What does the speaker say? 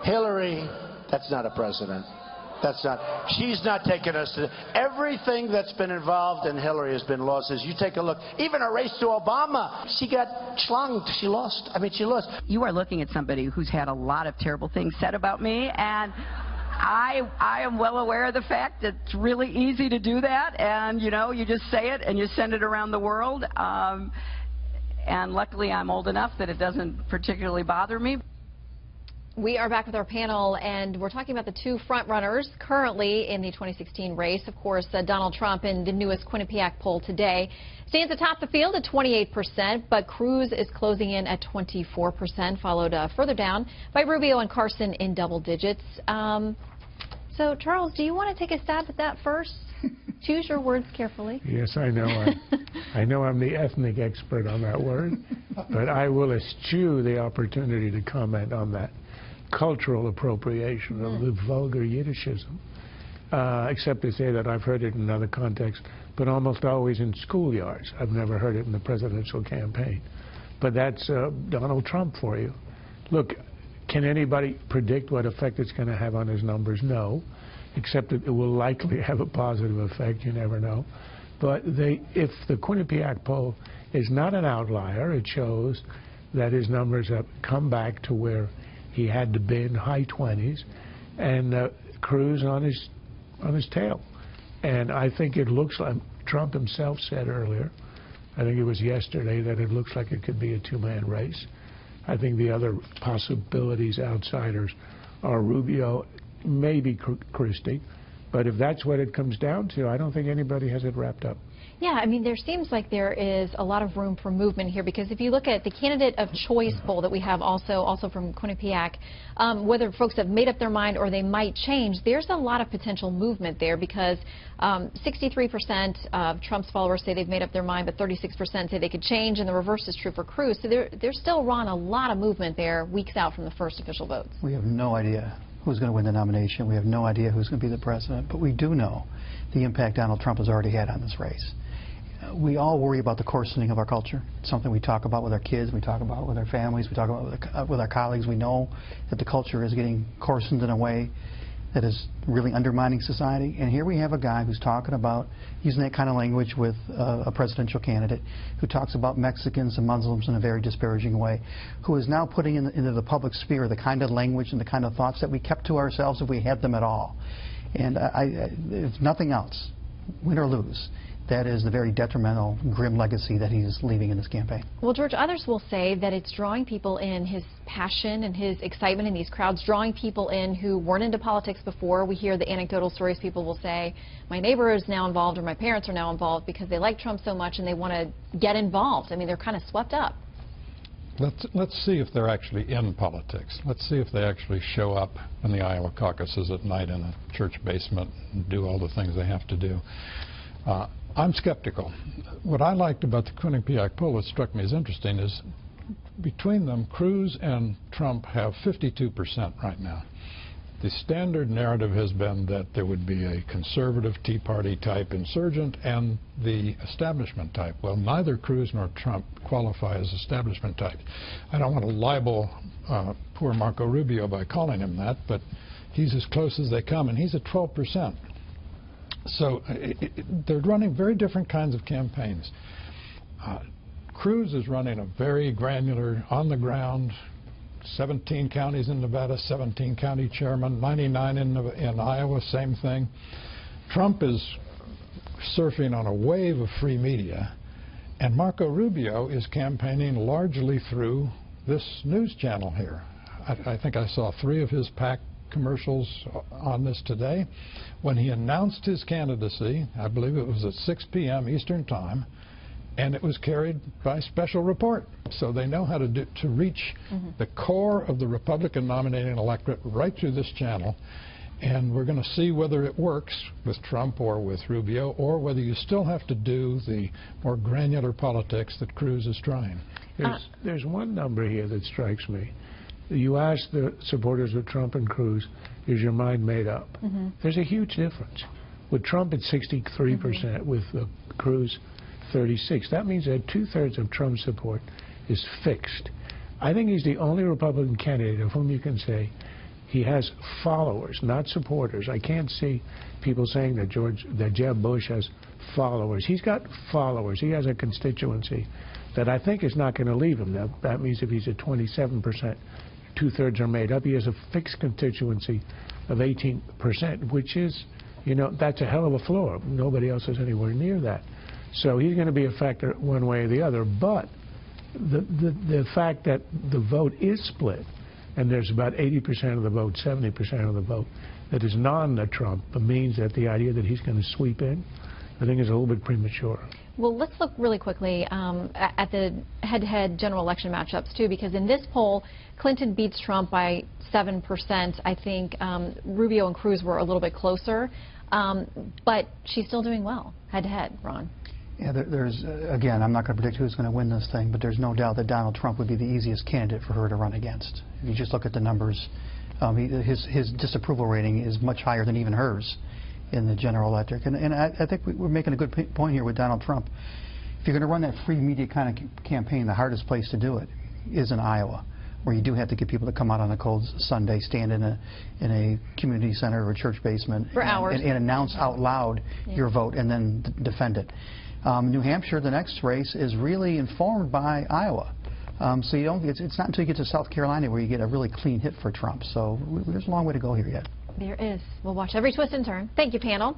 Hillary, that's not a president. That's not. She's not taking us to everything that's been involved in Hillary has been losses. You take a look. Even a race to Obama, she got schlonged. She lost. I mean, she lost. You are looking at somebody who's had a lot of terrible things said about me, and I am well aware of the fact that it's really easy to do that, and you know, you just say it and you send it around the world. And luckily, I'm old enough that it doesn't particularly bother me. We are back with our panel, and we're talking about the two front-runners currently in the 2016 race. Of course, Donald Trump in the newest Quinnipiac poll today stands atop the field at 28%, but Cruz is closing in at 24%, followed further down by Rubio and Carson in double digits. So, Charles, do you want to take a stab at that first? Choose your words carefully. Yes, I know. I know I'm the ethnic expert on that word, but I will eschew the opportunity to comment on that cultural appropriation of the vulgar Yiddishism, except to say that I've heard it in another context, but almost always in schoolyards. I've never heard it in the presidential campaign. But that's Donald Trump for you. Look, can anybody predict what effect it's going to have on his numbers? No, except that it will likely have a positive effect. You never know. But if the Quinnipiac poll is not an outlier, it shows that his numbers have come back to where he had to be in high 20s, and Cruz on his tail. And I think it looks like Trump himself said earlier, I think it was yesterday, that it looks like it could be a two-man race. I think the other possibilities, outsiders, are Rubio, maybe Christie. But if that's what it comes down to, I don't think anybody has it wrapped up. Yeah, I mean, there seems like there is a lot of room for movement here, because if you look at the candidate of choice poll that we have also from Quinnipiac, whether folks have made up their mind or they might change, there's a lot of potential movement there, because 63% of Trump's followers say they've made up their mind, but 36% say they could change, and the reverse is true for Cruz. So there's still, Ron, a lot of movement there weeks out from the first official votes. We have no idea who's going to win the nomination. We have no idea who's going to be the president, but we do know the impact Donald Trump has already had on this race. We all worry about the coarsening of our culture. It's something we talk about with our kids, we talk about with our families, we talk about with our colleagues. We know that the culture is getting coarsened in a way that is really undermining society. And here we have a guy who's talking about using that kind of language with a presidential candidate, who talks about Mexicans and Muslims in a very disparaging way, who is now putting into the public sphere the kind of language and the kind of thoughts that we kept to ourselves if we had them at all. And if nothing else, win or lose, that is the very detrimental, grim legacy that he's leaving in this campaign. Well, George, others will say that it's drawing people in, his passion and his excitement in these crowds, drawing people in who weren't into politics before. We hear the anecdotal stories. People will say, my neighbor is now involved, or my parents are now involved because they like Trump so much and they want to get involved. I mean, they're kind of swept up. Let's see if they're actually in politics. Let's see if they actually show up in the Iowa caucuses at night in a church basement and do all the things they have to do. I'm skeptical. What I liked about the Quinnipiac poll that struck me as interesting is between them, Cruz and Trump have 52% right now. The standard narrative has been that there would be a conservative Tea Party type insurgent and the establishment type. Well, neither Cruz nor Trump qualify as establishment type. I don't want to libel poor Marco Rubio by calling him that, but he's as close as they come, and he's at 12%. So they're running very different kinds of campaigns. Cruz is running a very granular, on-the-ground, 17 counties in Nevada, 17 county chairman, 99 in Iowa, same thing. Trump is surfing on a wave of free media, and Marco Rubio is campaigning largely through this news channel here. I think I saw 3 of his PAC commercials on this today. When he announced his candidacy, I believe it was at 6 p.m. Eastern Time, and it was carried by special report. So they know how to reach the core of the Republican nominating electorate right through this channel. And we're going to see whether it works with Trump or with Rubio, or whether you still have to do the more granular politics that Cruz is trying. There's one number here that strikes me. You ask the supporters of Trump and Cruz, is your mind made up? There's a huge difference. With Trump at 63%, with Cruz 36%. That means that 2/3 of Trump's support is fixed. I think he's the only Republican candidate of whom you can say He has followers, not supporters. I can't see people saying that Jeb Bush has followers. He's got followers. He has a constituency that I think is not going to leave him. Now, that means if he's at 27%, two-thirds are made up. He has a fixed constituency of 18%, which is, you know, that's a hell of a floor. Nobody else is anywhere near that. So he's going to be a factor one way or the other. But the fact that the vote is split, and there's about 80% of the vote, 70% of the vote that is non-Trump, means that the idea that he's going to sweep in, I think is a little bit premature. Well, let's look really quickly at the head-to-head general election matchups, too, because in this poll, Clinton beats Trump by 7%. I think Rubio and Cruz were a little bit closer, but she's still doing well head-to-head, Ron. Yeah, there's, again, I'm not going to predict who's going to win this thing, but there's no doubt that Donald Trump would be the easiest candidate for her to run against. If you just look at the numbers, his disapproval rating is much higher than even hers in the general electorate. And I think we're making a good point here with Donald Trump. If you're going to run that free media kind of campaign, the hardest place to do it is in Iowa, where you do have to get people to come out on a cold Sunday, stand in a community center or a church basement for hours and announce out loud your vote and then defend it. New Hampshire, the next race, is really informed by Iowa. So you don't. It's not until you get to South Carolina where you get a really clean hit for Trump. So there's a long way to go here yet. There is. We'll watch every twist and turn. Thank you, panel.